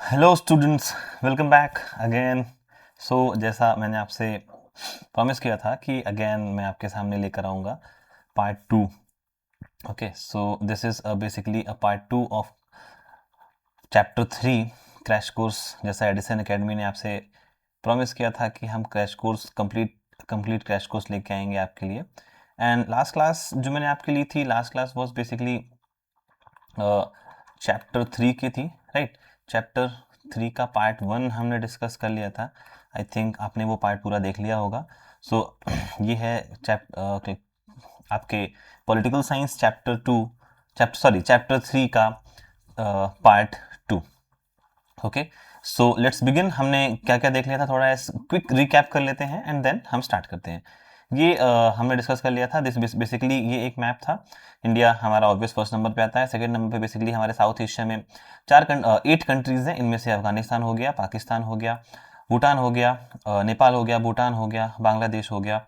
Hello students, welcome back again. जैसा मैंने आपसे प्रॉमिस किया था कि अगेन मैं आपके सामने लेकर आऊँगा part 2। Okay, so this is basically a part 2 of chapter 3 crash course. जैसा एडिसन एकेडमी ने आपसे प्रॉमिस किया था कि हम crash course complete crash course लेके आएंगे आपके लिए। एंड लास्ट क्लास जो मैंने आपके लिए थी, last class was basically chapter 3 की थी, राइट। चैप्टर 3 का पार्ट 1 हमने डिस्कस कर लिया था। आई थिंक आपने वो पार्ट पूरा देख लिया होगा। ये है आपके पॉलिटिकल साइंस चैप्टर 3 का part 2। Okay, so let's begin. हमने क्या क्या देख लिया था, थोड़ा क्विक रिकैप कर लेते हैं एंड देन हम स्टार्ट करते हैं। ये हमने डिस्कस कर लिया था। दिस बेसिकली ये एक मैप था। इंडिया हमारा ऑब्वियस फर्स्ट नंबर पे आता है। सेकंड नंबर पे बेसिकली हमारे साउथ एशिया में 8 कंट्रीज हैं। इनमें से अफगानिस्तान हो गया, पाकिस्तान हो गया, भूटान हो गया, नेपाल हो गया, भूटान हो गया, बांग्लादेश हो गया,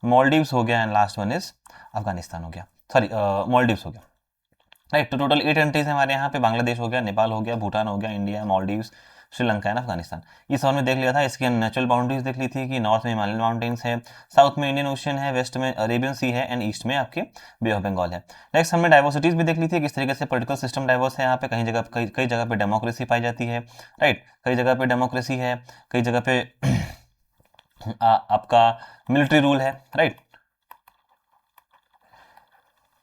मॉलडीव्स हो गया and last one is Afghanistan हो गया, सॉरी मॉलडीव्स हो गया, राइट। तो टोटल 8 कंट्रीज है हमारे यहाँ पे। बांग्लादेश हो गया, नेपाल हो गया, भूटान हो गया, India, Maldives, Sri Lanka and Afghanistan. ये सब हमने देख लिया था। इसकी नेचुरल बाउंड्रीज देख ली थी कि नॉर्थ में हिमालयन माउंटेन्स है, साउथ में इंडियन ओशन है, वेस्ट में अरेबियन सी है एंड ईस्ट में आपके बे ऑफ बंगाल है। नेक्स्ट हमने डाइवर्सिटीज भी देख ली थी, किस तरीके से पॉलिटिकल सिस्टम डाइवर्स है यहाँ पे। कई जगह पे डेमोक्रेसी पाई जाती है, राइट। कई जगह पे डेमोक्रेसी है, कई जगह पे आपका मिलिट्री रूल है, राइट।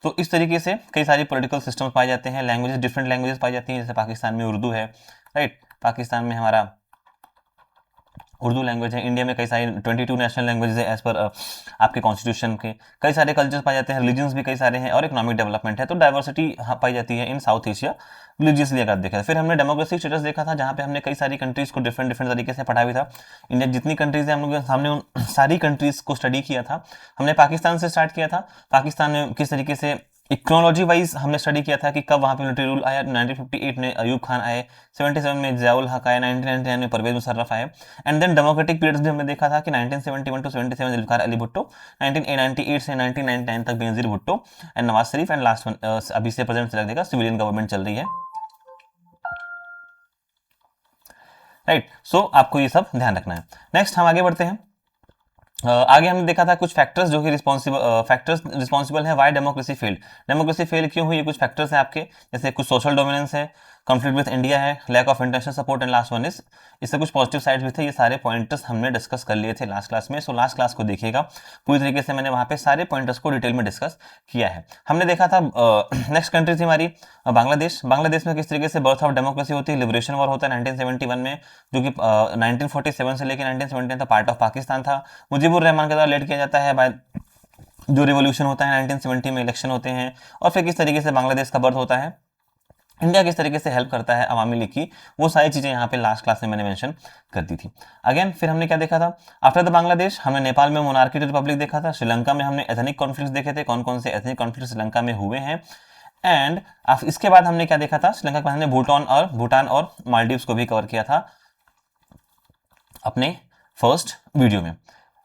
तो इस तरीके से कई सारी पॉलिटिकल सिस्टम्स पाए जाते हैं। लैंग्वेजेस, डिफरेंट लैंग्वेजेस पाई जाती हैं। जैसे पाकिस्तान में उर्दू है, राइट। पाकिस्तान में हमारा उर्दू लैंग्वेज है। इंडिया में कई सारी 22 नेशनल लैंग्वेजेस है एज पर आपके कॉन्स्टिट्यूशन के। कई सारे कल्चर्स पाए जाते हैं, रिलीजन्स भी कई सारे हैं और इकोनॉमिक डेवलपमेंट है। तो डाइवर्सिटी पाई जाती है इन साउथ एशिया रिलीजियसली अगर देखा। फिर हमने डेमोक्रेसी स्टेटस देखा था, जहाँ पे हमने कई सारी कंट्रीज को डिफरेंट डिफरेंट तरीके से पढ़ा भी था। इंडिया जितनी कंट्रीज है हम लोग के सामने उन सारी कंट्रीज को स्टडी किया था। हमने पाकिस्तान से स्टार्ट किया था। पाकिस्तान में किस तरीके से इक्नोलॉजी वाइज हमने स्टडी किया था कि कब वहाँ पे मिलिट्री रूल आया। 1958 में अयूब खान आए, 77 में जियाउल हक आए, 1999 में परवेज मुशर्रफ आए। एंड देन डेमोक्रेटिक पीरियड्स भी हमने देखा था कि 1971 टू 77 जुल्फिकार अली भुट्टो, 1998 से 1999 तक Benazir Bhutto and Nawaz Sharif and last one अभी से प्रेजेंट से देखा सिविलियन गवर्नमेंट चल रही है, राइट। आपको ये सब ध्यान रखना है। नेक्स्ट हम आगे बढ़ते हैं। आगे हमने देखा था कुछ फैक्टर्स जो कि रिस्पॉन्सिबल है why democracy failed. Democracy fail क्यों हुई, ये कुछ फैक्टर्स हैं आपके। जैसे कुछ सोशल डोमिनेंस है, कॉन्फ्लिक्ट विद इंडिया है, lack of international support and last one is, इससे कुछ पॉजिटिव साइड्स भी थे। ये सारे पॉइंटर्स हमने डिस्कस कर लिए थे लास्ट क्लास में। लास्ट क्लास को देखिएगा, पूरी तरीके से मैंने वहाँ पे सारे पॉइंटर्स को डिटेल में डिस्कस किया है। हमने देखा था नेक्स्ट कंट्री थी हमारी बांग्लादेश। बांग्लादेश में किस तरीके से बर्थ ऑफ डेमोक्रेसी होती है। लिबरेशन वॉर होता है 1971 में, जो कि 1947 से लेकर 1979 तक पार्ट ऑफ पाकिस्तान था। मुजीबुर रहमान के द्वारा लेड किया जाता है बाय जो रिवोल्यूशन होता है 1970 में, इलेक्शन होते हैं और फिर किस तरीके से बांग्लादेश का बर्थ होता है। इंडिया किस तरीके से हेल्प करता है अवामी लीग की, वो सारी चीजें यहाँ पे लास्ट क्लास में मैंने मेंशन कर दी थी। अगेन फिर हमने क्या देखा था, आफ्टर द बांग्लादेश हमने नेपाल में मोनार्की रिपब्लिक देखा था। श्रीलंका में हमने एथनिक कॉन्फ्लिक्ट देखे थे, कौन कौन से एथनिक कॉन्फ्लिक्ट श्रीलंका में हुए हैं। एंड इसके बाद हमने क्या देखा था, श्रीलंका के बाद हमने भूटान और मालदीव्स को भी कवर किया था अपने फर्स्ट वीडियो में।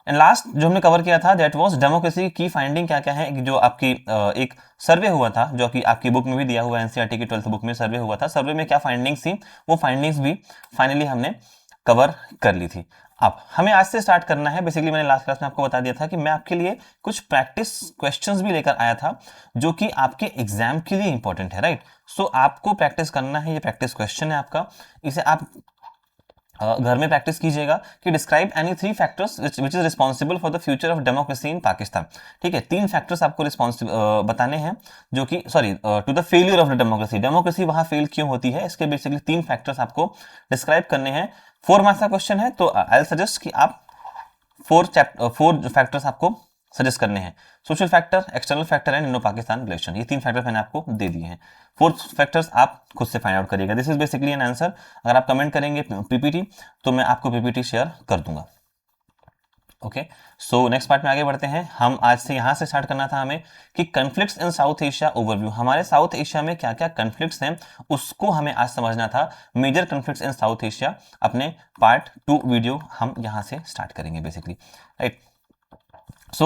एंड लास्ट जो हमने कवर किया था दैट वाज डेमोक्रेसी की फाइंडिंग क्या क्या है, जो आपकी एक सर्वे हुआ था, जो कि आपकी बुक में भी दिया हुआ है, एनसीईआरटी की 12th बुक में सर्वे हुआ था। सर्वे में क्या फाइंडिंग्स थी, वो फाइंडिंग्स भी फाइनली हमने कवर कर ली थी। अब हमें आज से स्टार्ट करना है। बेसिकली मैंने लास्ट क्लास में आपको बता दिया था कि मैं आपके लिए कुछ प्रैक्टिस क्वेश्चंस भी लेकर आया था, जो कि आपके एग्जाम के लिए इंपॉर्टेंट है, राइट। आपको प्रैक्टिस करना है, ये प्रैक्टिस क्वेश्चन है आपका। इसे आप घर में प्रैक्टिस कीजिएगा कि describe any 3 factors which is responsible for the future of democracy in Pakistan. ठीक है, 3 फैक्टर्स आपको बताने हैं, जो कि sorry to the failure of the democracy. Democracy वहां फेल क्यों होती है, इसके बेसिकली 3 फैक्टर्स आपको डिस्क्राइब करने हैं। 4 मार्क्स का क्वेश्चन है, तो आई सजेस्ट कि आप 4 फैक्टर्स आपको सजेस्ट करने हैं। Social factor, external factor and Indo Pakistan relation, ये 3 फैक्टर मैंने आपको दे दिए हैं। 4 फैक्टर्स आप खुद से फाइंड आउट करिएगा। This is basically an answer. अगर आप कमेंट करेंगे पीपीटी तो मैं आपको पीपीटी शेयर कर दूंगा। ओके, नेक्स्ट पार्ट में आगे बढ़ते हैं। हम आज से यहां से स्टार्ट करना था हमें कि conflicts in South Asia overview. हमारे साउथ एशिया में क्या क्या कन्फ्लिक्ट्स हैं उसको हमें आज समझना था। Major conflicts in South Asia अपने पार्ट 2 वीडियो हम यहां से स्टार्ट करेंगे basically, right.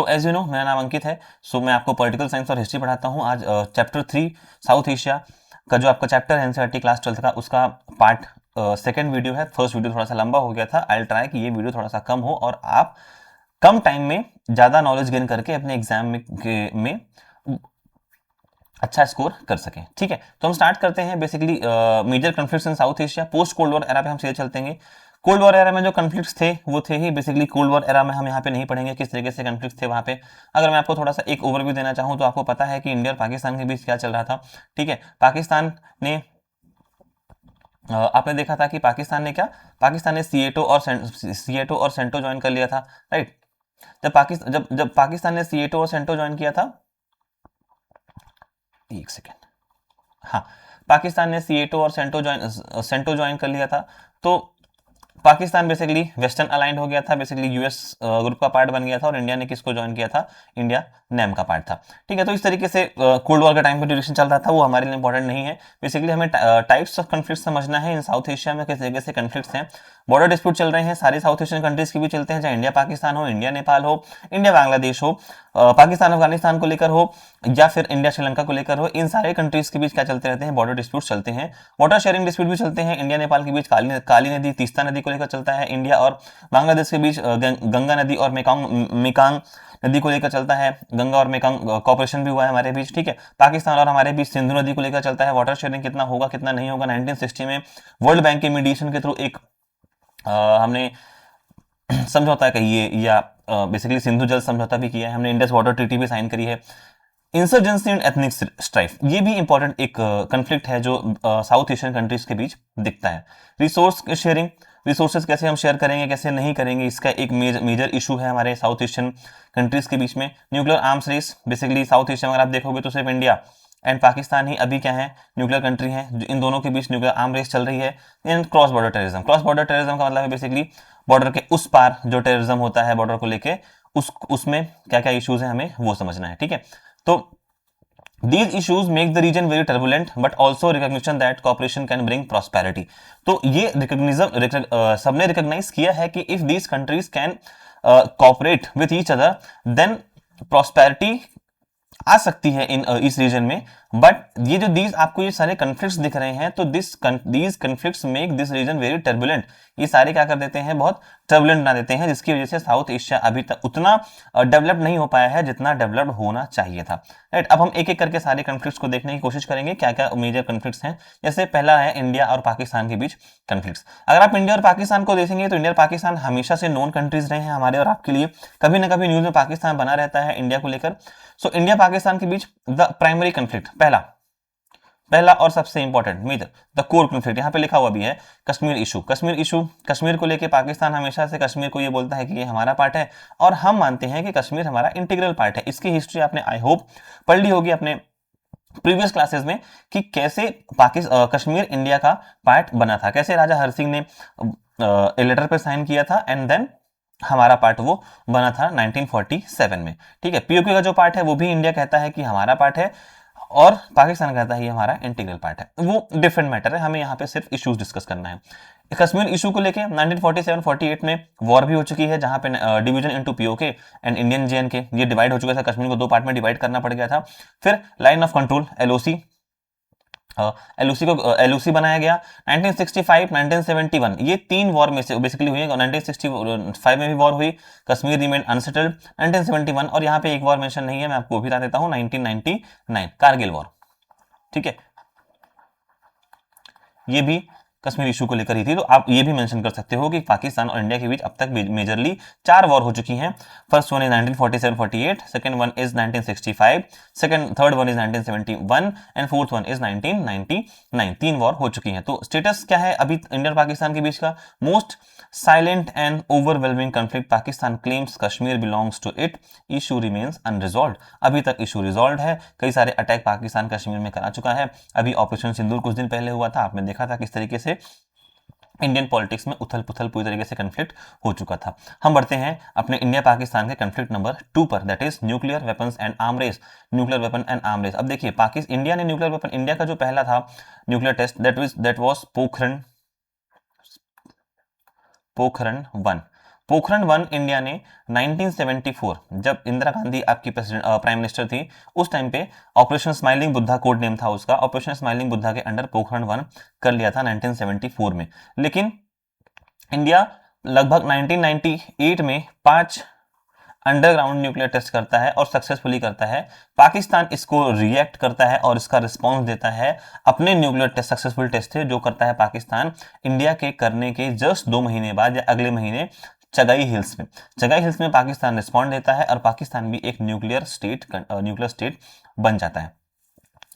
As you know, मेरा नाम अंकित है। मैं आपको पॉलिटिकल साइंस और हिस्ट्री पढ़ाता हूँ। आज चैप्टर 3 साउथ एशिया का जो आपका चैप्टर है एनसीईआरटी क्लास 12th का, उसका पार्ट सेकंड वीडियो है, फर्स्ट वीडियो थोड़ा सा लंबा हो गया था। आई विल ट्राई कि ये वीडियो थोड़ा सा कम हो और आप कम टाइम में ज्यादा नॉलेज गेन करके अपने एग्जाम में अच्छा स्कोर कर सकें। ठीक है, तो हम स्टार्ट करते हैं। Basically major conflicts in South Asia, post cold war era पे हम सीधे चलते हैं। कोल्ड वॉर एरा में जो कॉन्फ्लिक्ट्स थे वो थे ही बेसिकली, कोल्ड वॉर एरा में हम यहाँ पे नहीं पढ़ेंगे किस तरीके से कॉन्फ्लिक्ट्स थे वहाँ पे। अगर मैं आपको थोड़ा सा एक ओवरव्यू देना चाहूँ तो आपको पता है कि इंडिया और पाकिस्तान के बीच क्या चल रहा था। ठीक है, पाकिस्तान ने आपने देखा था कि पाकिस्तान ने सीएटो और सेंटो ज्वाइन कर लिया था, राइट। जब पाकिस्तान ने सीएटो और सेंटो ज्वाइन किया था, एक सेकेंड, हाँ, पाकिस्तान ने सीएटो और सेंटो ज्वाइन कर लिया था, तो पाकिस्तान बेसिकली वेस्टर्न अलाइंड हो गया था, बेसिकली यूएस ग्रुप का पार्ट बन गया था, और इंडिया ने किसको ज्वाइन किया था, इंडिया नैम का पार्ट था। ठीक है, तो इस तरीके से कोल्ड वॉर का टाइम पे ड्यूरेशन चल रहा था, वो हमारे लिए इंपॉर्टेंट नहीं है। बेसिकली हमें टाइप्स ऑफ कन्फ्लिक्ट समझना है इन साउथ एशिया में, किस तरीके से कन्फ्लिक्ट्स हैं। बॉर्डर डिस्प्यूट चल रहे हैं सारे साउथ एशियन कंट्रीज के भी चलते हैं, चाहे इंडिया पाकिस्तान हो, इंडिया नेपाल हो, इंडिया बांग्लादेश हो, पाकिस्तान अफगानिस्तान को लेकर हो, या फिर इंडिया श्रीलंका को लेकर हो। इन सारे कंट्रीज के बीच क्या चलते रहते हैं, बॉर्डर डिस्प्यूट चलते हैं। वाटर शेयरिंग डिस्प्यूट भी चलते हैं, इंडिया नेपाल के बीच काली नदी तीस्ता नदी को लेकर चलता है। इंडिया और बांग्लादेश के बीच गंगा नदी और मेकांग नदी को लेकर चलता है। गंगा और मेकांग कॉपरेशन भी हुआ है हमारे बीच। ठीक है, पाकिस्तान और हमारे बीच सिंधु नदी को लेकर चलता है। वाटर शेयरिंग कितना होगा कितना नहीं होगा, 1960 में वर्ल्ड बैंक के मीडिएशन के थ्रू एक हमने समझौता कहिए या बेसिकली सिंधु जल समझौता भी किया है हमने, इंडस वाटर ट्रीटी भी साइन करी है। इंसर्जेंसी एंड एथनिक स्ट्राइफ, ये भी इंपॉर्टेंट एक कंफ्लिक्ट है जो साउथ एशियन कंट्रीज के बीच दिखता है। रिसोर्स शेयरिंग, रिसोर्सेज कैसे हम शेयर करेंगे कैसे नहीं करेंगे, इसका एक मेजर इशू है हमारे साउथ एशियन कंट्रीज के बीच में। Nuclear arms race, basically South Asia में अगर आप देखोगे तो सिर्फ इंडिया एंड पाकिस्तान ही अभी क्या है, न्यूक्लियर कंट्री है। इन दोनों के बीच न्यूक्लियर आर्म रेस चल रही है। And cross border terrorism, cross border terrorism का मतलब है बेसिकली बॉर्डर के उस पार जो टेररिज्म होता है बॉर्डर को लेके, उसमें क्या क्या इश्यूज है हमें वो समझना है। ठीक है, तो These issues make the region very turbulent, but also recognition that cooperation can bring prosperity. तो ये सबने रिकॉग्नाइज किया है कि if these countries can cooperate with each other, then prosperity आ सकती है इस रीजन में। बट ये जो दीज आपको ये सारे कन्फ्लिक्ट्स दिख रहे हैं, तो these conflicts make this region very turbulent. ये सारे क्या कर देते हैं, बहुत टर्बुलेंट बना देते हैं, जिसकी वजह से साउथ एशिया अभी तक उतना डेवलप नहीं हो पाया है जितना डेवलप्ड होना चाहिए था, राइट। अब हम एक एक करके सारे कन्फ्लिक्ट्स को देखने की कोशिश करेंगे, क्या क्या मेजर कन्फ्लिक्ट्स हैं। जैसे पहला है इंडिया और पाकिस्तान के बीच कन्फ्लिक्ट्स। अगर आप इंडिया और पाकिस्तान को देखेंगे तो इंडिया और पाकिस्तान हमेशा से नॉन कंट्रीज रहे हैं हमारे और आपके लिए, कभी ना कभी न्यूज में पाकिस्तान बना रहता है इंडिया को लेकर। सो इंडिया पाकिस्तान के बीच द प्राइमरी कंफ्लिक्ट, पहला और सबसे important measure the core conflict, यहां पे लिखा हुआ भी है कश्मीर इशू। कश्मीर को लेके पाकिस्तान हमेशा से कश्मीर को ये बोलता है कि ये हमारा पार्ट है, और हम मानते हैं कि कश्मीर हमारा इंटीग्रल पार्ट है। इसकी हिस्ट्री आपने आई होप पढ़ ली होगी अपने प्रीवियस क्लासेस में, कि कैसे कश्मीर इंडिया का पार्ट बना था, कैसे राजा हर सिंह ने लेटर पे साइन किया था, एंड देन हमारा पार्ट वो बना था 1947 में। ठीक है, पीओके का जो पार्ट है वो भी इंडिया कहता है कि हमारा पार्ट है, और पाकिस्तान कहता है ये हमारा इंटीग्रल पार्ट है। वो डिफरेंट मैटर है, हमें यहाँ पे सिर्फ इश्यूज डिस्कस करना है। कश्मीर इशू को लेके 1947-48 में वॉर भी हो चुकी है, जहां पे division into PoK and Indian JNK, ये डिवाइड हो चुका था, कश्मीर को दो पार्ट में डिवाइड करना पड़ गया था। फिर line of control LOC, LOC बनाया गया। 1965, 1971 ये तीन वॉर में से बेसिकली हुई है। 1965 में भी वॉर हुई, कश्मीर रिमेन अनसेटल्ड। 1971 और यहाँ पे एक वॉर मेंशन नहीं है, मैं आपको बता देता हूँ, 1999 कारगिल वॉर। ठीक है, ये भी कश्मीर इशू को लेकर ही थी। तो आप ये भी मेंशन कर सकते हो कि पाकिस्तान और इंडिया के बीच अब तक मेजरली 4 वॉर हो चुकी हैं। First one is 1947-48, second one is 1965, third one is 1971 and fourth one is 1999। 3 war हो चुकी हैं। तो स्टेटस क्या है अभी इंडिया और पाकिस्तान के बीच का? Most silent and overwhelming conflict, Pakistan claims Kashmir belongs to it, issue remains unresolved. अभी तक इशू रिजॉल्व है, कई सारे अटैक पाकिस्तान कश्मीर में करा चुका है। अभी ऑपरेशन सिंदूर कुछ दिन पहले हुआ था, आपने देखा था किस तरीके से इंडियन पॉलिटिक्स में उथल पुथल पूरी तरीके से कंफ्लिक्ट हो चुका था। हम बढ़ते हैं अपने इंडिया पाकिस्तान के कंफ्लिक्ट नंबर 2 पर, that is nuclear weapons and arm race. Nuclear weapon and arm race, अब देखिए इंडिया ने न्यूक्लियर वेपन, इंडिया का जो पहला था nuclear test that was Pokhran 1। Pokhran 1 India ने 1974, जब इंदिरा गांधी आपकी प्रेसिडेंट प्राइम मिनिस्टर थी, उस टाइम पे operation smiling Buddha code name था उसका, ऑपरेशन स्माइलिंग बुद्धा के अंडर पोखरण 1 कर लिया था 1974 में। लेकिन इंडिया लगभग 1998 में 5 अंडरग्राउंड न्यूक्लियर टेस्ट करता है और सक्सेसफुली करता है। पाकिस्तान इसको रिएक्ट करता है और इसका रिस्पांस देता है। अपने न्यूक्लियर टेस्ट सक्सेसफुल टेस्ट थे जो करता है पाकिस्तान इंडिया के करने के जस्ट 2 महीने बाद या अगले महीने चगाई हिल्स में। चगाई हिल्स में पाकिस्तान रिस्पॉन्ड देता है और पाकिस्तान भी एक न्यूक्लियर स्टेट बन जाता है।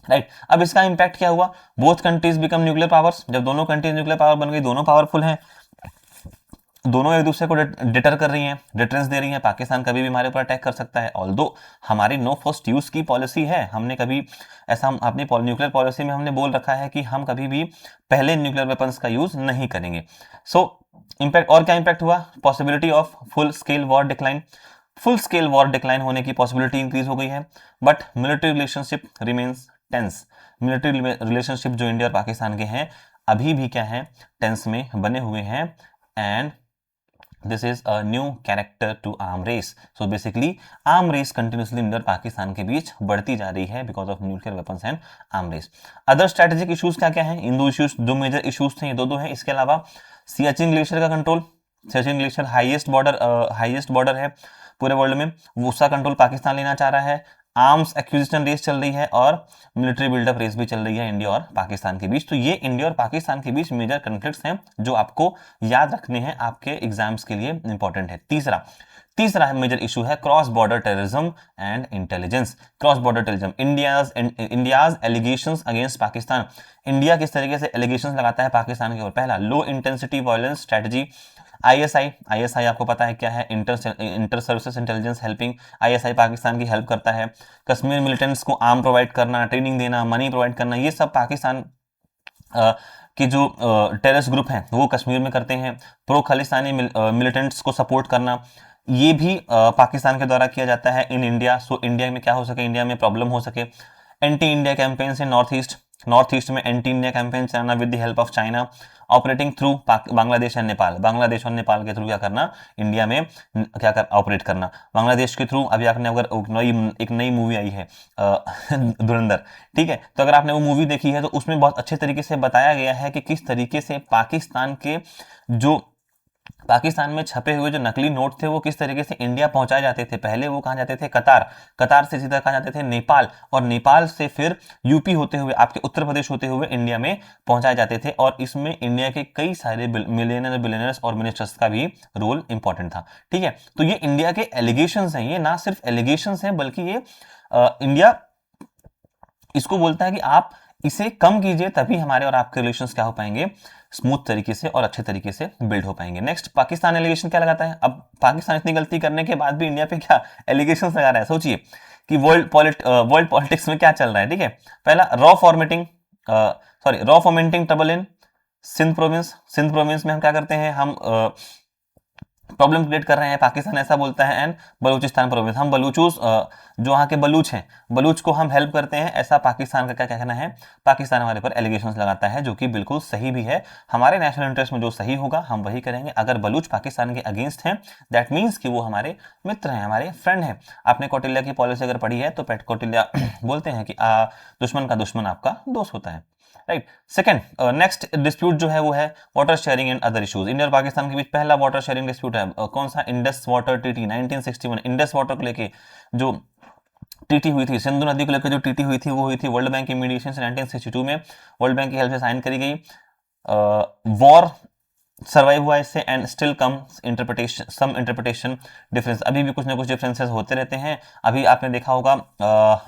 राइट, अब इसका इंपैक्ट क्या हुआ? Both countries become nuclear powers. जब दोनों कंट्रीज न्यूक्लियर पावर बन गई, दोनों पावरफुल हैं, दोनों एक दूसरे को डिटर कर रही हैं, डिटरेंस दे रही हैं, पाकिस्तान कभी भी हमारे ऊपर अटैक कर सकता है। ऑल्दो हमारी नो फर्स्ट यूज की पॉलिसी है, हमने कभी ऐसा अपनी न्यूक्लियर पॉलिसी में हमने बोल रखा है कि हम कभी भी पहले न्यूक्लियर वेपन्स का यूज नहीं करेंगे। सो इंपैक्ट, और क्या इंपैक्ट हुआ? Possibility of full scale war decline. Full scale war decline होने की पॉसिबिलिटी इंक्रीज हो गई है, but military relationship remains tense. Military relationship जो इंडिया और पाकिस्तान के हैं अभी भी क्या है? टेंस में बने हुए हैं। And this is a new character to arm race. So basically arm race continuously India और पाकिस्तान के बीच बढ़ती जा रही है because of nuclear weapons and arm race. Other strategic issues क्या क्या है? इन दो इश्यूज, जो मेजर इश्यूज थे ये दो हैं। इसके अलावा सियाचिन ग्लेशियर का control, Siachen glacier highest border है पूरे वर्ल्ड में, उसका कंट्रोल पाकिस्तान लेना चाह रहा है। आर्म्स एक्विजिशन रेस चल रही है और मिलिट्री बिल्डअप रेस भी चल रही है इंडिया और पाकिस्तान के बीच। तो ये इंडिया और पाकिस्तान के बीच मेजर कॉन्फ्लिक्ट्स हैं जो आपको याद रखने हैं, आपके एग्जाम्स के लिए इंपॉर्टेंट है। तीसरा मेजर इशू है cross border terrorism and intelligence. Cross border terrorism, India's allegations against Pakistan. India किस तरीके से एलिगेशंस लगाता है पाकिस्तान के ऊपर? पहला, low intensity violence strategy. ISI आपको पता है क्या है? Inter services intelligence helping. ISI Pakistan की हेल्प करता है। कश्मीर मिलिटेंट्स को आर्म प्रोवाइड करना, ट्रेनिंग देना, मनी प्रोवाइड करना, ये सब पाकिस्तान कि जो टेररिस्ट ग्रुप हैं वो कश्मीर में करते हैं। प्रो खालिस्तानी मिलिटेंट्स को सपोर्ट करना, ये भी पाकिस्तान के द्वारा किया जाता है इन इंडिया। सो इंडिया में क्या हो सके, इंडिया में प्रॉब्लम हो सके। Anti India campaigns in north east में एंटी इंडिया कैंपेन चलाना with the help of China, operating through Bangladesh and Nepal. Bangladesh और नेपाल के थ्रू क्या करना, इंडिया में क्या कर ऑपरेट करना। बांग्लादेश के थ्रू अभी आपने अगर एक नई मूवी आई है धुरंधर, ठीक है, तो अगर आपने वो मूवी देखी है तो उसमें बहुत अच्छे तरीके से बताया गया है कि किस तरीके से पाकिस्तान में छपे हुए जो नकली नोट थे वो किस तरीके से इंडिया पहुंचाए जाते थे। पहले वो कहां जाते थे? कतार से सीधा कहां जाते थे? नेपाल, और नेपाल से फिर यूपी होते हुए आपके उत्तर प्रदेश होते हुए इंडिया में पहुंचाए जाते थे। और इसमें इंडिया के कई सारे बिलियनर्स और मिनिस्टर्स का भी रोल इंपॉर्टेंट था। ठीक है, तो ये इंडिया के एलिगेशंस हैं, ये ना सिर्फ एलिगेशंस हैं बल्कि ये इंडिया इसको बोलता है कि आप इसे कम कीजिए तभी हमारे और आपके रिलेशंस क्या हो पाएंगे? स्मूथ तरीके से और अच्छे तरीके से बिल्ड हो पाएंगे। नेक्स्ट, पाकिस्तान एलिगेशन क्या लगाता है? अब पाकिस्तान इतनी गलती करने के बाद भी इंडिया पे क्या एलिगेशन लगा रहा है? सोचिए कि वर्ल्ड पॉलिटिक्स में क्या चल रहा है। ठीक है, पहला, रॉ fomenting trouble in Sindh province में हम क्या करते हैं? हम प्रॉब्लम क्रिएट कर रहे हैं, पाकिस्तान ऐसा बोलता है। एंड बलूचिस्तान प्रोविंस, हम जो वहाँ के बलूच हैं, बलूच को हम हेल्प करते हैं, ऐसा पाकिस्तान का क्या कहना है? पाकिस्तान हमारे पर एलिगेशंस लगाता है, जो कि बिल्कुल सही भी है। हमारे नेशनल इंटरेस्ट में जो सही होगा हम वही करेंगे। अगर बलूच पाकिस्तान के अगेंस्ट हैं, दैट मीन्स कि वो हमारे मित्र हैं, हमारे फ्रेंड हैं। आपने कौटिल्य की पॉलिसी अगर पढ़ी है तो कौटिल्य बोलते हैं कि दुश्मन का दुश्मन आपका दोस्त होता है। राइट, सेकंड, नेक्स्ट डिस्प्यूट जो है वो है water sharing and other issues. India और पाकिस्तान के बीच पहला वाटर शेयरिंग डिस्प्यूट है कौन सा? Indus water TT 1961। Indus water को लेके जो टीटी हुई थी, सिंधु नदी को लेकर जो टीटी हुई थी वो हुई थी वर्ल्ड बैंक की मीडिएशन से 1962 में, वर्ल्ड बैंक की हेल्प से साइन करी गई। वॉर सर्वाइव हुआ इससे and still comes interpretation difference. अभी भी कुछ ना कुछ डिफरेंसेस होते रहते हैं। अभी आपने देखा होगा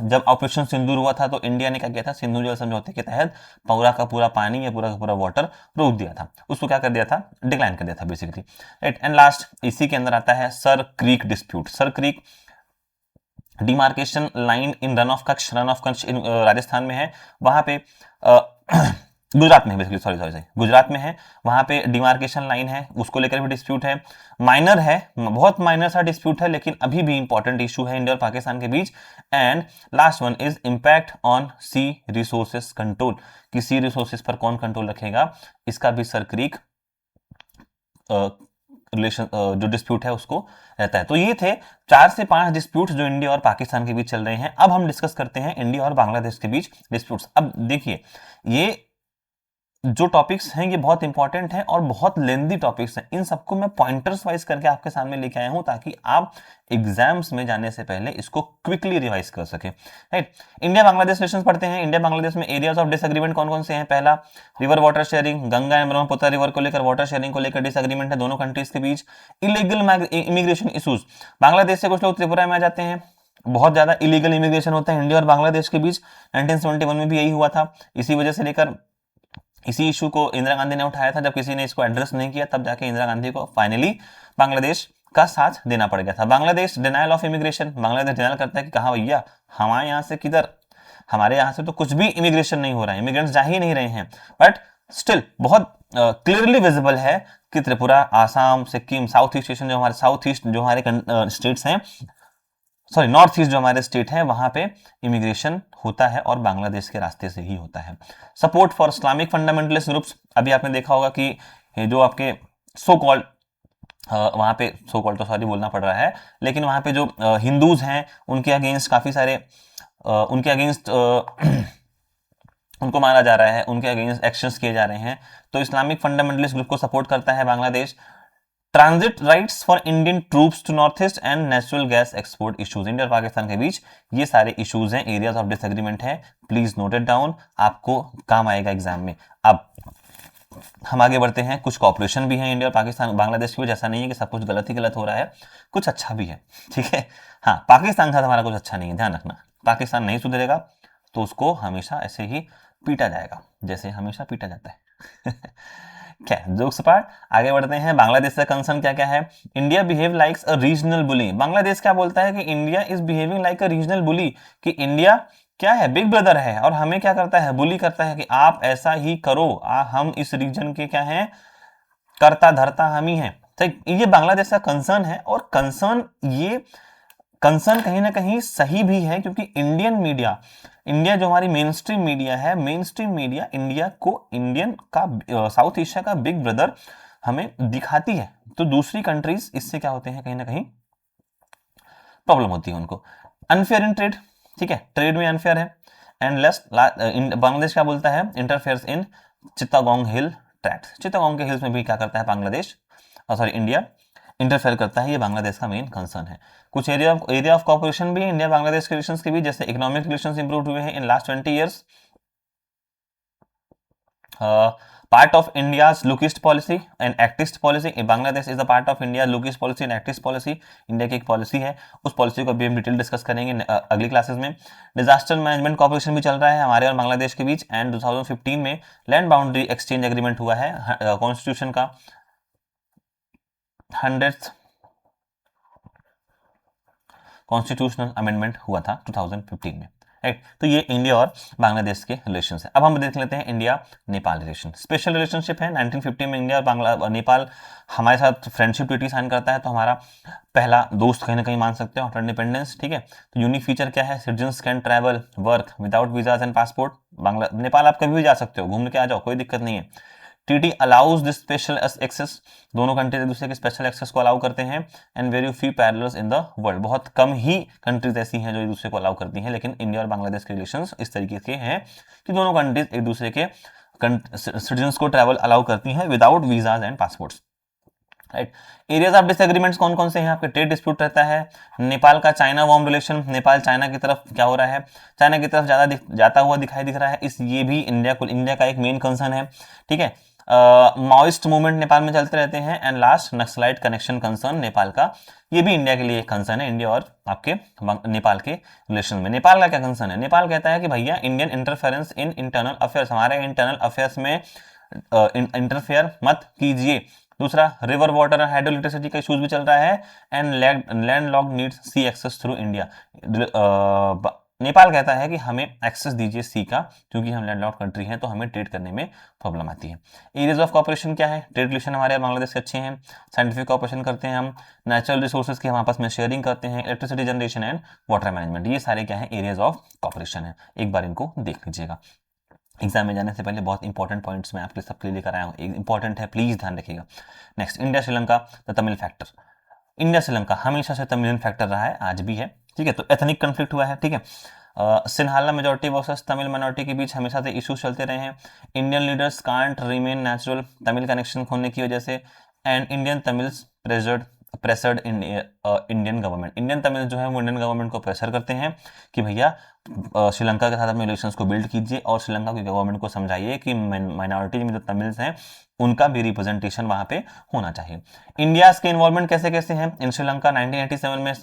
जब ऑपरेशन सिंदूर हुआ था तो इंडिया ने क्या किया था? सिंधु जल समझौते के तहत पूरा का पूरा पानी या पूरा का पूरा वाटर रोक दिया था, उसको क्या कर दिया था? डिक्लाइन कर दिया था बेसिकली। राइट, एंड लास्ट इसी के अंदर आता है Sir Creek dispute. Sir Creek demarcation line in Rann of Kutch in Rajasthan में है, वहां पे गुजरात में बेसिकली, सॉरी गुजरात में है, वहां पे डिमार्केशन लाइन है, उसको लेकर भी डिस्प्यूट है। माइनर है, बहुत माइनर सा डिस्प्यूट है, लेकिन अभी भी इंपॉर्टेंट इशू है इंडिया और पाकिस्तान के बीच। And last one is impact on sea resources control, कि सी रिसोर्सेस पर कौन कंट्रोल रखेगा, इसका भी सर क्रीक रिलेशन जो डिस्प्यूट है उसको रहता है। तो ये थे 4 से 5 डिस्प्यूट जो इंडिया और पाकिस्तान के बीच चल रहे हैं। अब हम डिस्कस करते हैं इंडिया और बांग्लादेश के बीच डिस्प्यूट्स। अब देखिए, ये जो टॉपिक्स हैं ये बहुत इंपॉर्टेंट हैं और बहुत लेंदी टॉपिक्स हैं। इन सबको मैं पॉइंटर्स वाइज करके आपके सामने लेके आया हूं ताकि आप एग्जाम्स में जाने से पहले इसको क्विकली रिवाइज कर सके। राइट, इंडिया बांग्लादेश रिलेशंस पढ़ते हैं। इंडिया बांग्लादेश में एरियाज ऑफ डिसएग्रीमेंट कौन कौन से हैं? पहला, river water sharing, Ganga and Brahmaputra river को लेकर वाटर शेयरिंग को लेकर डिसएग्रीमेंट है दोनों कंट्रीज के बीच। इलीगल इमिग्रेशन इशूज, बांग्लादेश से कुछ लोग त्रिपुरा में आ जाते हैं, बहुत ज्यादा इलीगल इमिग्रेशन होता है इंडिया और बांग्लादेश के बीच। 1971 में भी यही हुआ था। इसी वजह से लेकर इसी इशू को इंदिरा गांधी ने उठाया था। जब किसी ने इसको एड्रेस नहीं किया तब जाके इंदिरा गांधी को फाइनली बांग्लादेश का साथ देना पड़ गया था। Bangladesh denial of immigration, Bangladesh denial करता है कि कहा भैया हमारे यहाँ से किधर, हमारे यहाँ से तो कुछ भी इमिग्रेशन नहीं हो रहा है, इमिग्रेंट्स जा ही नहीं रहे हैं। बट स्टिल बहुत क्लियरली विजिबल है कि Tripura, Assam, Sikkim, south east Asian जो हमारे साउथ ईस्ट जो हमारे स्टेट्स हैं, सॉरी नॉर्थ ईस्ट जो हमारे स्टेट है, वहां पे इमिग्रेशन होता है और बांग्लादेश के रास्ते से ही होता है। Support for Islamic fundamentalist groups, अभी आपने देखा होगा कि जो आपके सो कॉल्ड वहां पे सो कॉल्ड तो सॉरी बोलना पड़ रहा है, लेकिन वहां पे जो हिंदूज हैं उनके अगेंस्ट काफी सारे उनके अगेंस्ट उनको मारा जा रहा है, उनके अगेंस्ट एक्शंस किए जा रहे हैं। तो इस्लामिक फंडामेंटलिस्ट ग्रुप को सपोर्ट करता है Bangladesh. Transit rights for Indian troops to north east and natural gas export issues, India और पाकिस्तान के बीच ये सारे इश्यूज हैं, एरियाज ऑफ डिसएग्रीमेंट है। प्लीज नोट इट डाउन, आपको काम आएगा एग्जाम में। अब हम आगे बढ़ते हैं। कुछ कॉपरेशन भी है इंडिया और पाकिस्तान बांग्लादेश की वजह, ऐसा नहीं है कि सब कुछ गलत ही गलत हो रहा है, कुछ अच्छा भी है। ठीक है, हाँ, पाकिस्तान के साथ हमारा कुछ अच्छा नहीं है, ध्यान रखना। पाकिस्तान नहीं सुधरेगा तो उसको हमेशा ऐसे ही पीटा जाएगा जैसे हमेशा पीटा जाता है। क्या जोक्स अपार्ट, आगे बढ़ते हैं। बांग्लादेश का कंसर्न क्या क्या है? India behave likes a regional bully. Bangladesh क्या बोलता है कि India is behaving like a regional bully, कि इंडिया क्या है, बिग ब्रदर है और हमें क्या करता है, बुली करता है कि आप ऐसा ही करो। हम इस रीजन के क्या हैं, करता धरता हम ही हैं। ठीक, ये बांग्लादेश का कंसर्न है और कंसर्न कहीं ना कहीं सही भी है, क्योंकि इंडिया जो हमारी मेन स्ट्रीम मीडिया है, मेन स्ट्रीम मीडिया इंडिया को इंडियन का साउथ एशिया का बिग ब्रदर हमें दिखाती है। तो दूसरी कंट्रीज इससे क्या होते हैं, कहीं ना कहीं प्रॉब्लम होती है उनको। अनफेयर इन ट्रेड, ठीक है, ट्रेड में अनफेयर है। एंड बांग्लादेश क्या बोलता है, इंटरफेयर्स इन चित्तागोंग हिल ट्रैक्ट, चित्तागोंग के हिल्स में भी क्या करता है बांग्लादेश, सॉरी इंडिया इंटरफेयर करता है। ये बांग्लादेश का मेन कंसर्न है। कुछ एरिया ऑफ कॉपरेशन भी है इंडिया बांग्लादेश के रिलेशंस के बीच, जैसे इकोनॉमिक रिलेशंस इंप्रूव हुए हैं in last 20 years. Part of India's lookist policy and actist policy, Bangladesh is a part of India lookist policy and actist policy। India की एक policy है, उस पॉलिसी को भी हम डिटेल डिस्कस करेंगे अगली क्लासेस में। डिजास्टर मैनेजमेंट कॉपरेशन भी चल रहा है हमारे और बांग्लादेश के बीच। एंड 2015 में लैंड बाउंड्री एक्सचेंज एग्रीमेंट हुआ है, कॉन्स्टिट्यूशन का 100th कॉन्स्टिट्यूशनल अमेंडमेंट हुआ था 2015 में। राइट, तो ये इंडिया और बांग्लादेश के रिलेशन है। अब हम देख लेते हैं India Nepal relation. Special relationship है। 1950 में इंडिया और नेपाल हमारे साथ फ्रेंडशिप ट्रीटी साइन करता है, तो हमारा पहला दोस्त कहीं ना कहीं मान सकते हो आफ्टर इंडिपेंडेंस। ठीक है, तो यूनिक फीचर क्या है, citizens can travel work without visas and passport. Nepal आप कभी भी जा सकते हो, घूम के आ जाओ, कोई दिक्कत नहीं है। टीटी अलाउज दिस स्पेशल एक्सेस, दोनों कंट्रीज एक दूसरे के स्पेशल एक्सेस को अलाउ करते हैं। And very few parallels in the world, बहुत कम ही कंट्रीज ऐसी हैं जो एक दूसरे को अलाउ करती हैं, लेकिन इंडिया और बांग्लादेश के रिलेशंस इस तरीके के हैं कि दोनों कंट्रीज एक दूसरे के सिटीजन्स को ट्रैवल अलाउ करती हैं without visas and passports. Right, areas of disagreements कौन कौन से हैं आपके? ट्रेड डिस्प्यूट रहता है। नेपाल का China warm relation, Nepal China की तरफ क्या हो रहा है, चाइना की तरफ ज्यादा जाता हुआ दिखाई दिख रहा है, ये भी इंडिया का एक मेन कंसर्न है। ठीक है, माओइस्ट मूवमेंट नेपाल में चलते रहते हैं। And last, naxalite connection concern Nepal का, ये भी इंडिया के लिए एक कंसर्न है, इंडिया और आपके नेपाल के रिलेशन में। नेपाल का क्या कंसर्न है? नेपाल कहता है कि भैया Indian interference in internal affairs, हमारे इंटरनल अफेयर्स में इंटरफेयर मत कीजिए। दूसरा, river water and hydro electricity का इशूज भी चल रहा है। And land lock needs sea access through India, Nepal कहता है कि हमें एक्सेस दीजिए सी का, क्योंकि हम लैंडलॉक्ड कंट्री हैं तो हमें ट्रेड करने में प्रॉब्लम आती है। एरियाज ऑफ कॉपरेशन क्या है? ट्रेड रिलेशन हमारे बांग्लादेश के अच्छे हैं, साइंटिफिक कॉपरेशन करते हैं हम, नेचुरल रिसोर्सेज की हम आपस में शेयरिंग करते हैं, electricity generation and water management, ये सारे क्या है, एरियाज ऑफ कॉपरेशन है। एक बार इनको देख लीजिएगा। एग्जाम में जाने से पहले बहुत इंपॉर्टेंट पॉइंट्स मैं आपके सबके लिए लेकर आया हूँ, इंपॉर्टेंट है, प्लीज ध्यान रखिएगा। Next, India Sri Lanka the Tamil factor. India Sri Lanka हमेशा से तमिलियन फैक्टर रहा है, आज भी है, ठीक है। तो एथनिक कन्फ्लिक्ट हुआ है, ठीक है। Sinhala majority versus Tamil minority के बीच हमेशा से इश्यूज चलते रहे हैं। Indian leaders can't remain natural Tamil connection खोने की वजह से, and Indian Tamils pressured Indian government. Indian Tamil जो है वो इंडियन गवर्नमेंट को प्रेशर करते हैं कि भैया श्रीलंका के साथ अपने रिलेशंस को बिल्ड कीजिए और श्रीलंका की गवर्नमेंट को समझाइए कि माइनॉरिटी में जो तमिल्स हैं उनका भी रिप्रेजेंटेशन वहां पे होना चाहिए। इंडिया के इन्वॉल्वमेंट कैसे कैसे हैं इन श्रीलंका। 1987 में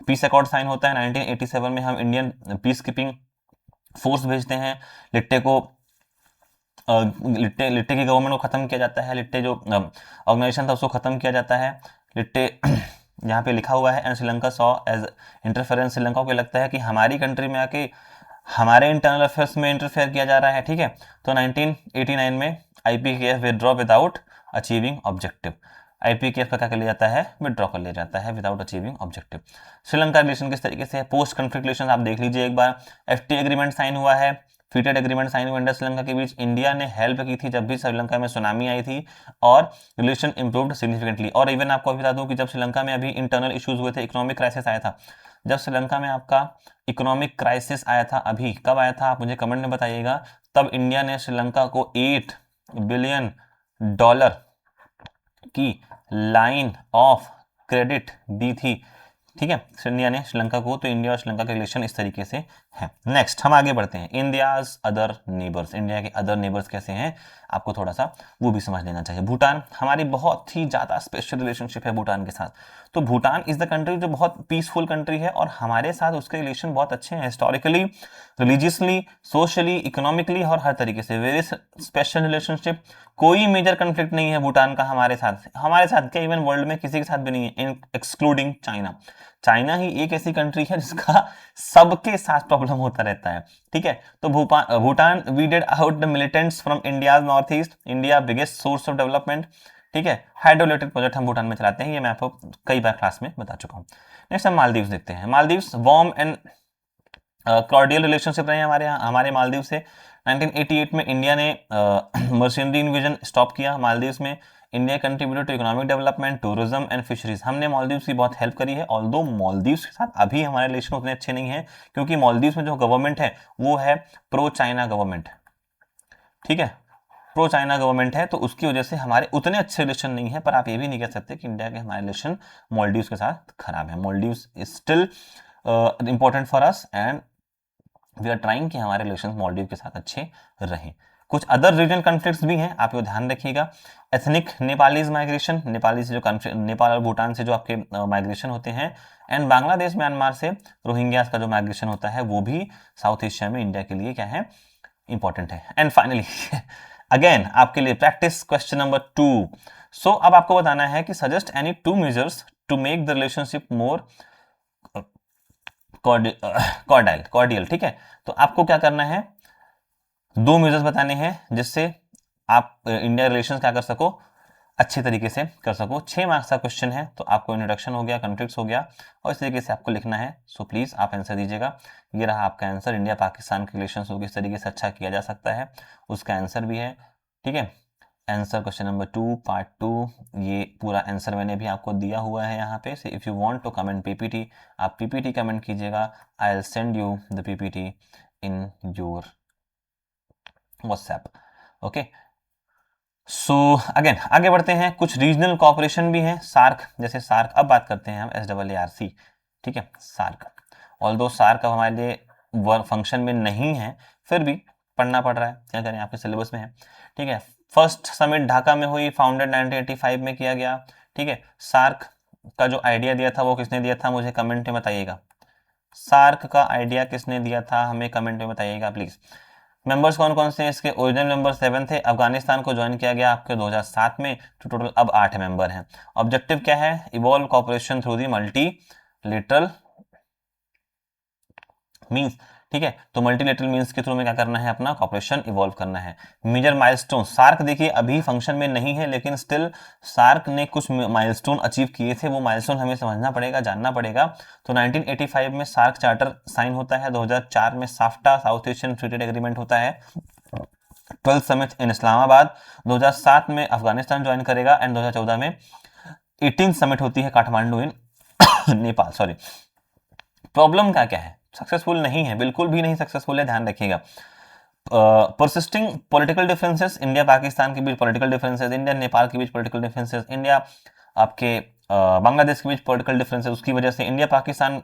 पीस अकॉर्ड साइन होता है। 1987 में हम इंडियन पीस कीपिंग फोर्स भेजते हैं। लिट्टे को लिट्टे की गवर्नमेंट को खत्म किया जाता है। लिट्टे जो ऑर्गेनाइजेशन था उसको खत्म किया जाता है। लिट्टे यहाँ पे लिखा हुआ है and Sri Lanka saw as interference. Sri Lanka को लगता है कि हमारी कंट्री में आके हमारे इंटरनल अफेयर्स में इंटरफेयर किया जा रहा है, ठीक है। तो 1989 में IPKF withdraw without achieving objective. IPKF का क्या कर लिया जाता है, विदड्रॉ कर लिया जाता है without achieving objective. Sri Lanka relation किस तरीके से है, पोस्ट कॉन्फ्लिक्ट रिलेशन आप देख लीजिए एक बार। एफटी एग्रीमेंट साइन हुआ है, फ्रीटेड एग्रीमेंट साइन हुआ इंडिया श्रीलंका के बीच। इंडिया ने हेल्प की थी जब भी श्रीलंका में सुनामी आई थी और रिलेशन इंप्रूव्ड सिग्निफिकेंटली। और इवन आपको बता दूं कि जब श्रीलंका में अभी इंटरनल इश्यूज हुए थे, इकोनॉमिक क्राइसिस आया था, जब श्रीलंका में आपका इकोनॉमिक क्राइसिस आया था, अभी कब आया था आप मुझे कमेंट में बताइएगा, तब इंडिया ने श्रीलंका को $8 बिलियन की लाइन ऑफ क्रेडिट दी थी, ठीक है, इंडिया ने श्रीलंका को। तो इंडिया और श्रीलंका के रिलेशन इस तरीके से है। नेक्स्ट हम आगे बढ़ते हैं, इंडियाज अदर नेबर्स। इंडिया के अदर नेबर्स कैसे हैं आपको थोड़ा सा वो भी समझ लेना चाहिए। भूटान, हमारी बहुत ही ज्यादा स्पेशल रिलेशनशिप है भूटान के साथ। तो भूटान इज द कंट्री जो बहुत पीसफुल कंट्री है और हमारे साथ उसके रिलेशन बहुत अच्छे हैं, हिस्टोरिकली, रिलीजियसली, सोशली, इकोनॉमिकली और हर तरीके से। वेरी स्पेशल रिलेशनशिप, कोई मेजर कंफ्लिक्ट नहीं है भूटान का हमारे साथ क्या इवन वर्ल्ड में किसी के साथ भी नहीं है, एक्सक्लूडिंग चाइना। चाइना ही एक ऐसी कंट्री है जिसका सबके साथ प्रॉब्लम होता रहता है, ठीक है। तो Bhutan weeded out the militants from India north east, India biggest source of development, ठीक है। हाइड्रो इलेक्ट्रिक प्रोजेक्ट हम भूटान में चलाते हैं, ये मैं आपको कई बार क्लास में बता चुका हूँ। नेक्स्ट हम मालदीव्स देखते हैं। Maldives warm and cordial relationship रहे हमारे मालदीव से। 1988 में इंडिया ने मर्चेंट्री इन्वेजन स्टॉप किया मालदीव्स में। India contributed to economic development, tourism and fisheries. हमने मालदीव्स की बहुत हेल्प करी है, ऑल्दो मालदीव्स के साथ अभी हमारे रिलेशन उतने अच्छे नहीं है क्योंकि मालदीव्स में जो गवर्नमेंट है वो है प्रो चाइना गवर्नमेंट, ठीक है, प्रो चाइना गवर्नमेंट है, तो उसकी वजह से हमारे उतने अच्छे रिलेशन नहीं है। पर आप ये भी नहीं कह सकते कि इंडिया के हमारे रिलेशन मालदीव्स के साथ खराब है। Maldives is still important for us and we are trying कि हमारे रिलेशन मालदीव के साथ अच्छे रहें। कुछ अदर रीजन कन्फ्लिक्ट्स भी हैं, आप ये ध्यान रखिएगा। एथनिक नेपालीज माइग्रेशन, नेपाली से जो नेपाल और भूटान से जो आपके माइग्रेशन होते हैं, एंड बांग्लादेश म्यांमार से रोहिंग्यास का जो माइग्रेशन होता है वो भी साउथ एशिया में इंडिया के लिए क्या है, इंपॉर्टेंट है। एंड फाइनली अगेन आपके लिए प्रैक्टिस क्वेश्चन नंबर 2। सो अब आपको बताना है कि suggest any 2 measures to make the relationship more cordial, ठीक है। तो आपको क्या करना है, 2 मेजर्स बताने हैं जिससे आप इंडिया रिलेशंस क्या कर सको, अच्छे तरीके से कर सको। 6 मार्क्स का क्वेश्चन है, तो आपको इंट्रोडक्शन हो गया, कंफ्लिक्ट्स हो गया और इस तरीके से आपको लिखना है। सो प्लीज आप आंसर दीजिएगा। ये रहा आपका आंसर, इंडिया पाकिस्तान के रिलेशंस को किस तरीके से अच्छा किया जा सकता है, उसका आंसर भी है, ठीक है। आंसर क्वेश्चन नंबर 2 पार्ट 2, ये पूरा आंसर मैंने भी आपको दिया हुआ है यहाँ पे। से if you want to comment PPT, आप पीपीटी कमेंट कीजिएगा, I will send you the PPT in your WhatsApp, okay. So again आगे बढ़ते हैं, कुछ रीजनल कॉपरेशन भी है, सार्क, जैसे सार्क। अब बात करते हैं हम SAARC, ठीक है, सार्क। ऑल्दो सार्क अब हमारे लिए फंक्शन में नहीं है, फिर भी पढ़ना पड़ रहा है, क्या करें, आपके सिलेबस में है, ठीक है। फर्स्ट समिट ढाका में हुई, फाउंडेड 1985 में किया गया, ठीक है। सार्क का जो आइडिया दिया था वो किसने दिया था, मुझे कमेंट में बताइएगा। सार्क का आइडिया किसने दिया था, हमें कमेंट में बताइएगा प्लीज। मेंबर्स कौन कौन से हैं इसके, ओरिजिनल मेंबर 7 थे, अफगानिस्तान को ज्वाइन किया गया आपके 2007 में, तो टोटल अब 8 मेंबर हैं। ऑब्जेक्टिव क्या है, evolve cooperation through the multilateral means, ठीक है। तो मल्टीलेटरल मींस के थ्रू में क्या करना है, अपना कॉपरेशन इवॉल्व करना है। मेजर माइलस्टोन, सार्क देखिए अभी फंक्शन में नहीं है लेकिन स्टिल सार्क ने कुछ माइलस्टोन अचीव किए थे, वो माइलस्टोन हमें समझना पड़ेगा, जानना पड़ेगा। तो 1985 में सार्क चार्टर साइन होता है, 2004 में SAFTA South Asian Free Trade agreement होता है, 12th समिट इन इस्लामाबाद, 2007 में अफगानिस्तान ज्वाइन करेगा एंड 2014 में 18th समिट होती है काठमांडू इन नेपाल। सॉरी, प्रॉब्लम क्या है, सक्सेसफुल नहीं है, बिल्कुल भी नहीं सक्सेसफुल है, ध्यान रखिएगा। Persisting political differences, India Pakistan के बीच पॉलिटिकल डिफरेंसेस, इंडिया नेपाल के बीच पॉलिटिकल डिफरेंसेस, इंडिया आपके बांग्लादेश के बीच पॉलिटिकल डिफरेंसेस, उसकी वजह से इंडिया पाकिस्तान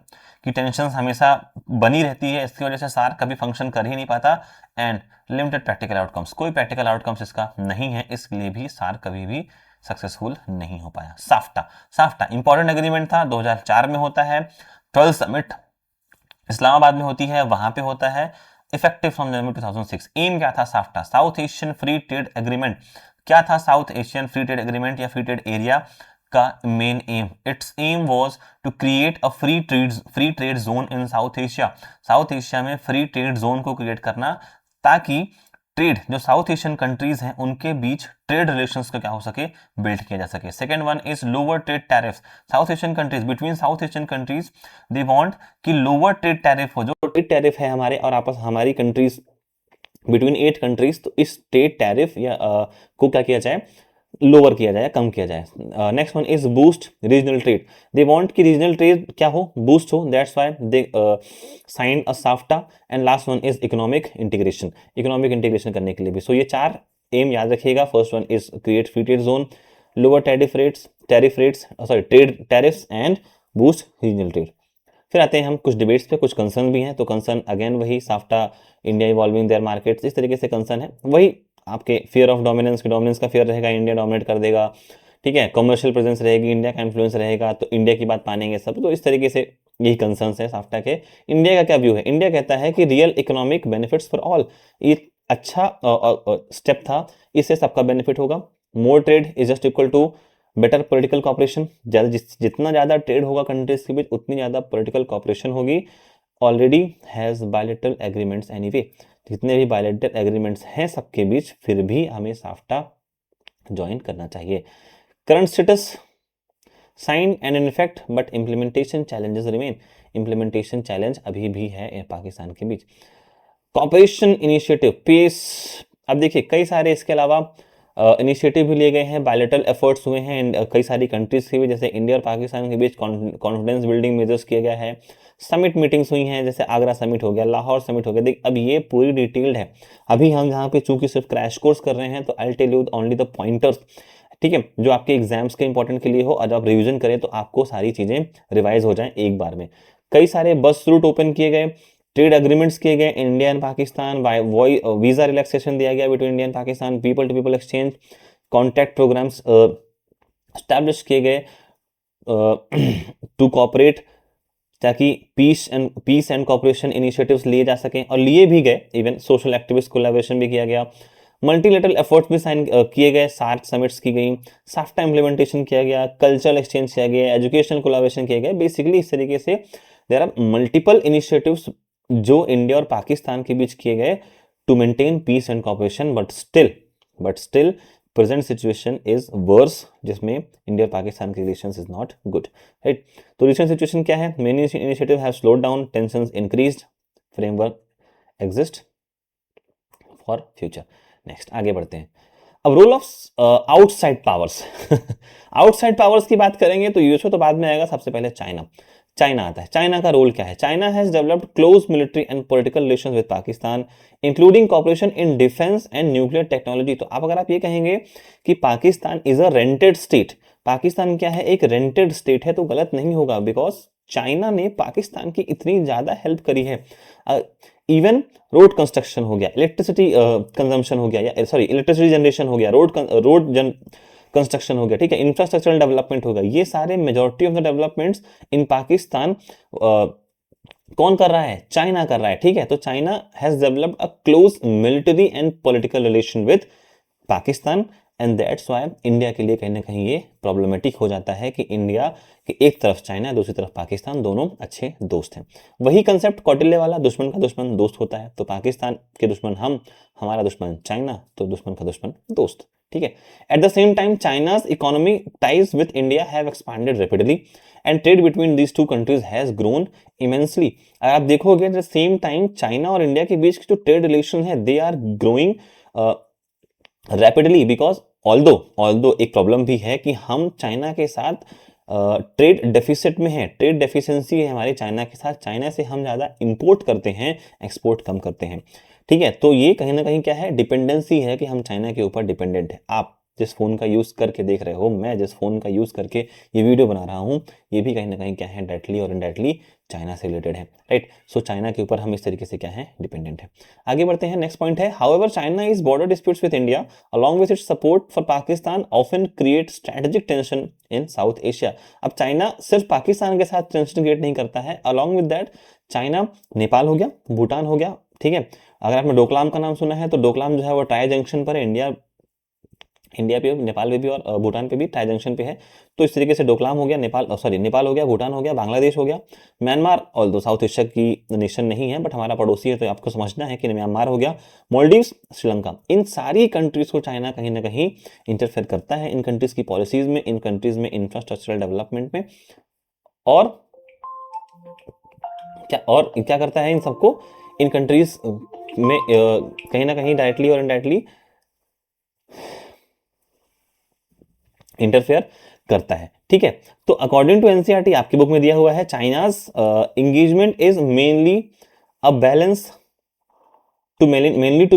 की टेंशन हमेशा बनी रहती है, इसकी वजह से सार्क कभी फंक्शन कर ही नहीं पाता एंड लिमिटेड प्रैक्टिकल आउटकम्स, कोई प्रैक्टिकल आउटकम्स इसका नहीं है, इसलिए भी सार्क कभी भी सक्सेसफुल नहीं हो पाया। साफ्टा, साफ्टा इंपॉर्टेंट एग्रीमेंट था, 2004 में होता है, 12th समिट इस्लामाबाद में होती है, वहां पे होता है, इफेक्टिव फ्रॉम जनवरी 2006। एम क्या था SAFTA, South Asian Free Trade Agreement. क्या था South Asian Free Trade Agreement या फ्री ट्रेड एरिया का main aim? It's aim was to create a free trade zone in South Asia. South Asia में free trade zone को create करना, ताकि trade जो south Asian countries हैं उनके बीच trade relations को क्या हो सके, बिल्ड किया जा सके। Second one is lower trade tariffs. South Asian countries, between south Asian countries they want कि लोअर ट्रेड टैरिफ हो, जो ट्रेड टैरिफ है हमारे और आपस हमारी कंट्रीज बिटवीन 8 कंट्रीज, तो इस ट्रेड टैरिफ या को क्या किया जाए, लोअर किया जाए, कम किया जाए। Next one is boost regional trade. They want कि रीजनल ट्रेड क्या हो, बूस्ट हो, that's why they sign a SAFTA. And last one is economic integration, economic integration करने के लिए भी। सो ये 4 एम याद रखिएगा। First one is create free trade zone, lower tariff rates sorry trade tariffs and boost regional trade. फिर आते हैं हम कुछ डिबेट्स पे, कुछ कंसर्न भी हैं। तो कंसर्न अगेन वही, SAFTA, India evolving their markets, इस तरीके से कंसर्न है। वही आपके फियर ऑफ डोमिनेंस का फियर रहेगा, इंडिया डोमिनेट कर देगा, ठीक है, कमर्शियल प्रेजेंस रहेगी, इंडिया का इन्फ्लुएंस रहेगा, तो इंडिया की बात मानेंगे सब। तो इस तरीके से यही कंसर्न्स है साफ्टा के। इंडिया का क्या व्यू है? इंडिया कहता है कि real economic benefits for all, ये अच्छा स्टेप था, इससे सबका बेनिफिट होगा। More trade is just equal to better political cooperation, जितना ज़्यादा ट्रेड होगा कंट्रीज के बीच उतनी ज़्यादा पॉलिटिकल कॉपरेशन होगी। Already has bilateral agreements anyway, जितने भी बायलैटरल एग्रीमेंट्स हैं सबके बीच, फिर भी हमें साफ्टा ज्वाइन करना चाहिए। Current status sign and in effect but implementation challenges remain, implementation challenge अभी भी है पाकिस्तान के बीच। कॉपरेशन इनिशिएटिव पेस, अब देखिए कई सारे इसके अलावा इनिशिएटिव भी लिए गए हैं, बायलैटरल एफर्ट्स हुए हैं कई सारी कंट्रीज के भी, जैसे इंडिया और पाकिस्तान के बीच कॉन्फिडेंस बिल्डिंग मेजर्स किया गया है, समिट मीटिंग्स हुई हैं, जैसे आगरा समिट हो गया, लाहौर समिट हो गया। देख अब ये पूरी डिटेल्ड है, अभी हम यहाँ पे चूंकि सिर्फ क्रैश कोर्स कर रहे हैं तो I tell you only the pointers, ठीक है, जो आपके एग्जाम्स के इंपॉर्टेंट के लिए हो, और जब आप रिविजन करें तो आपको सारी चीजें रिवाइज हो जाएं एक बार में। कई सारे बस रूट ओपन किए गए, ट्रेड एग्रीमेंट्स किए गए India and Pakistan, visa relaxation दिया गया between India and Pakistan, people to people exchange, contact programmes establish किए गए टू कॉपरेट, ताकि पीस एंड कॉपरेशन इनिशिएटिव्स लिए जा सकें, और लिए भी गए। इवन सोशल एक्टिविस्ट कोलैबोरेशन भी किया गया, मल्टीलेटरल एफर्ट्स भी साइन किए गए, सार्क समिट्स की गई, साफ्टा इम्प्लीमेंटेशन किया गया, कल्चरल एक्सचेंज किया गया, एजुकेशनल कोलैबोरेशन किए गए। बेसिकली इस तरीके से देयर आर मल्टीपल इनिशिएटिव्स जो इंडिया और पाकिस्तान के बीच किए गए to maintain peace and cooperation, but still present situation is worse, जिसमें इंडिया और पाकिस्तान के relations is not good, right. तो रिसेंट सिचुएशन क्या है? Many initiative have slowed down, tensions increased, framework exist for future. Next आगे बढ़ते हैं। अब role of outside powers outside powers की बात करेंगे तो यूएसए तो बाद में आएगा, सबसे पहले चाइना आता है। चाइना का रोल क्या है? China has developed close military and political relations with Pakistan, including cooperation in defence and nuclear technology. तो अगर आप ये कहेंगे कि Pakistan is a rented state, Pakistan क्या है? एक रेंटेड स्टेट है, तो गलत नहीं होगा, बिकॉज चाइना ने पाकिस्तान की इतनी ज्यादा हेल्प करी है। इवन रोड कंस्ट्रक्शन हो गया, इलेक्ट्रिसिटी कंजम्पशन हो गया, या सॉरी इलेक्ट्रिसिटी जनरेशन हो गया, रोड कंस्ट्रक्शन हो गया, ठीक है, इंफ्रास्ट्रक्चरल डेवलपमेंट होगा, ये सारे majority of the developments in Pakistan कौन कर रहा है? चाइना कर रहा है, ठीक है। तो China has developed a close military and political relation with Pakistan, and that's why India के लिए कहीं ना कहीं ये प्रॉब्लमेटिक हो जाता है कि इंडिया की एक तरफ चाइना, दूसरी तरफ पाकिस्तान, दोनों अच्छे दोस्त हैं। वही कंसेप्ट कौटिल्य वाला, दुश्मन का दुश्मन दोस्त होता है। तो पाकिस्तान के दुश्मन हम, हमारा दुश्मन चाइना, तो दुश्मन का दुश्मन दोस्त, ठीक है। At the same time China's economy ties with India have expanded rapidly and trade between these two countries has grown immensely. अगर आप देखोगे at the same time China और इंडिया के बीच जो ट्रेड रिलेशन है, they are growing rapidly, because although एक problem भी है कि हम चाइना के साथ ट्रेड डेफिसिट में है, ट्रेड डेफिशिएंसी है हमारे चाइना के साथ। चाइना से हम ज़्यादा इंपोर्ट करते हैं, एक्सपोर्ट कम करते हैं। ठीक है, तो ये कहीं ना कहीं क्या है, डिपेंडेंसी है कि हम चाइना के ऊपर डिपेंडेंट है। आप जिस फ़ोन का यूज़ करके देख रहे हो, मैं जिस फ़ोन का यूज़ करके ये वीडियो बना रहा हूँ, ये भी कहीं ना कहीं क्या है, डायरेक्टली और इनडायरेक्टली चाइना से रिलेटेड है, राइट। सो चाइना के ऊपर हम इस तरीके से क्या है, डिपेंडेंट है। आगे बढ़ते हैं, नेक्स्ट पॉइंट है, however China is border disputes with India along with its support for Pakistan often create strategic tension in South Asia। अब चाइना सिर्फ पाकिस्तान के साथ टेंशन क्रिएट नहीं करता है, along with that China Nepal हो गया, भूटान हो गया, ठीक है। अगर आपने डोकलाम का नाम सुना है तो डोकलाम जो है वो टाई जंक्शन पर है, इंडिया पे, नेपाल पे भी और भूटान पे भी टाई जंक्शन पे है। तो इस तरीके से डोकलाम हो गया, नेपाल हो गया, भूटान हो गया, बांग्लादेश हो गया, म्यांमार ऑल्दो साउथ एशिया की नेशन नहीं है बट हमारा पड़ोसी है, तो आपको समझना है कि म्यांमार हो गया, मालदीव्स, श्रीलंका। इन सारी कंट्रीज को चाइना कहीं ना कहीं इंटरफेयर करता है, इन कंट्रीज की पॉलिसीज में, इन कंट्रीज में इंफ्रास्ट्रक्चरल डेवलपमेंट में, और क्या करता है इन सबको, इन कंट्रीज में कहीं ना कहीं डायरेक्टली और इनडायरेक्टली इंटरफेयर करता है। ठीक है, तो अकॉर्डिंग टू एनसीईआरटी आपकी बुक में दिया हुआ है, China's engagement is mainly a balance to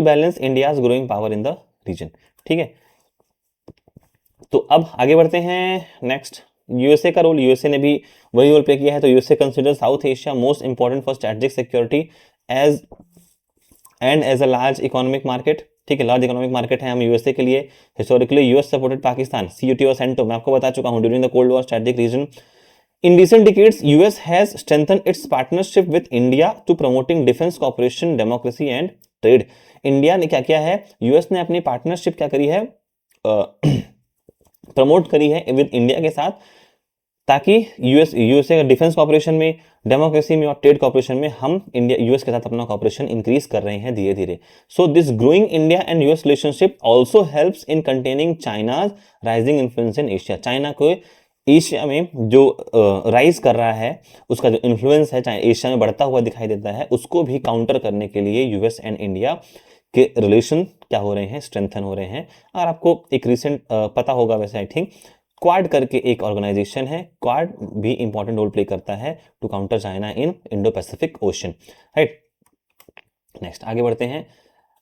balance India's growing power in the region. ठीक है, तो अब आगे बढ़ते हैं, नेक्स्ट यूएसए का रोल। यूएसए ने भी वही रोल प्ले किया है। तो USA consider South Asia most important for strategic security as a large economic market. ठीक है, लार्ज इकोनॉमिक मार्केट है हम यूएसए के लिए। हिस्टोरिकली यूएस सपोर्टेड पाकिस्तान, सीयूटी और सेंटो, मैं आपको बता चुका हूं, during the cold war strategic region. In recent decades, US has strengthened its partnership with India to promoting defense cooperation, democracy and trade। India ने क्या किया है, यूएस ने अपनी पार्टनरशिप क्या करी है, प्रमोट करी है विद इंडिया के साथ, ताकि यूएसए डिफेंस कॉपरेशन में, डेमोक्रेसी में और ट्रेड कॉपरेशन में हम इंडिया यूएस के साथ अपना कॉपरेशन इंक्रीज कर रहे हैं धीरे धीरे। So this growing India and US relationship also helps in containing China's rising influence in Asia. China को एशिया में जो राइज कर रहा है, उसका जो इन्फ्लुएंस है चाहे एशिया में बढ़ता हुआ दिखाई देता है, उसको भी काउंटर करने के लिए यूएस एंड इंडिया के रिलेशन क्या हो रहे हैं, स्ट्रेंथन हो रहे हैं। और आपको एक रिसेंट पता होगा वैसे, आई थिंक क्वाड करके एक ऑर्गेनाइजेशन है, क्वाड भी इंपॉर्टेंट रोल प्ले करता है to counter China in Indo Pacific ocean, right. Next आगे बढ़ते हैं,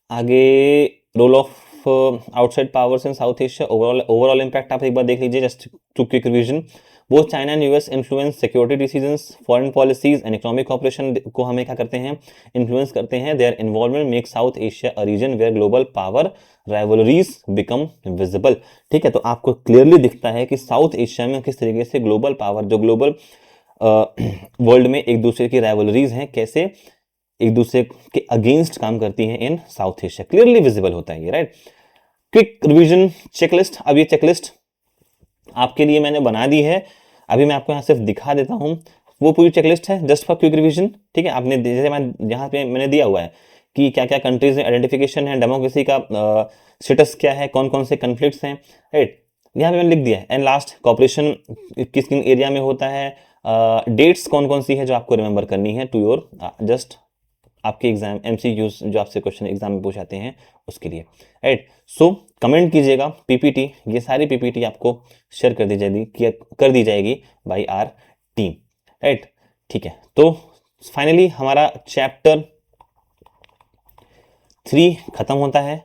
आगे role of outside powers in South Asia, overall impact आप एक बार देख लीजिए, just to quick revision. Both China and US influence security decisions, foreign policies and economic cooperation को हमें क्या करते हैं, इन्फ्लुएंस करते हैं। Their involvement make South Asia a region where global power rivalries become visible. ठीक है, तो आपको क्लियरली दिखता है कि साउथ एशिया में किस तरीके से ग्लोबल पावर, जो ग्लोबल वर्ल्ड में एक दूसरे की राइवलरीज हैं, कैसे एक दूसरे के अगेंस्ट काम करती हैं इन साउथ एशिया, क्लियरली विजिबल होता है ये, राइट। क्विक रिवीजन चेकलिस्ट, अब ये चेकलिस्ट आपके लिए मैंने बना दी है, अभी मैं आपको यहाँ सिर्फ दिखा देता हूँ, वो पूरी चेकलिस्ट है जस्ट फॉर क्विक रिवीजन। ठीक है, आपने जैसे मैं यहाँ पे मैंने दिया हुआ है कि क्या क्या कंट्रीज में आइडेंटिफिकेशन है, डेमोक्रेसी का स्टेटस क्या है, कौन कौन से कन्फ्लिक्ट्स हैं, राइट, यहाँ पे मैंने लिख दिया है। एंड लास्ट, कॉपरेशन किस किन एरिया में होता है, डेट्स कौन कौन सी है जो आपको रिमेंबर करनी है टू योर जस्ट आपके एग्जाम एमसीक्यूज जो आपसे क्वेश्चन एग्जाम में पूछाते हैं उसके लिए, राइट। सो कमेंट कीजिएगा पीपीटी, ये सारी पीपीटी आपको शेयर कर दी जाएगी बाय आर टीम, राइट। ठीक है, तो फाइनली हमारा चैप्टर 3 खत्म होता है।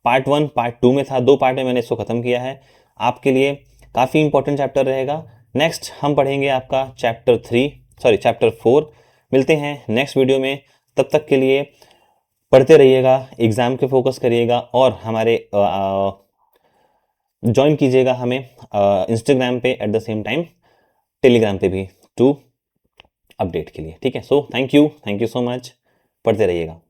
पार्ट 1 पार्ट 2 में था, 2 पार्ट में मैंने इसको खत्म किया है। आपके लिए काफ़ी इंपॉर्टेंट चैप्टर रहेगा। नेक्स्ट हम पढ़ेंगे आपका चैप्टर 4। मिलते हैं नेक्स्ट वीडियो में, तब तक के लिए पढ़ते रहिएगा, एग्जाम के फोकस करिएगा और हमारे ज्वाइन कीजिएगा हमें इंस्टाग्राम पे, eight the same time Telegram पे भी, टू अपडेट के लिए। ठीक है, so thank you so much, पढ़ते रहिएगा।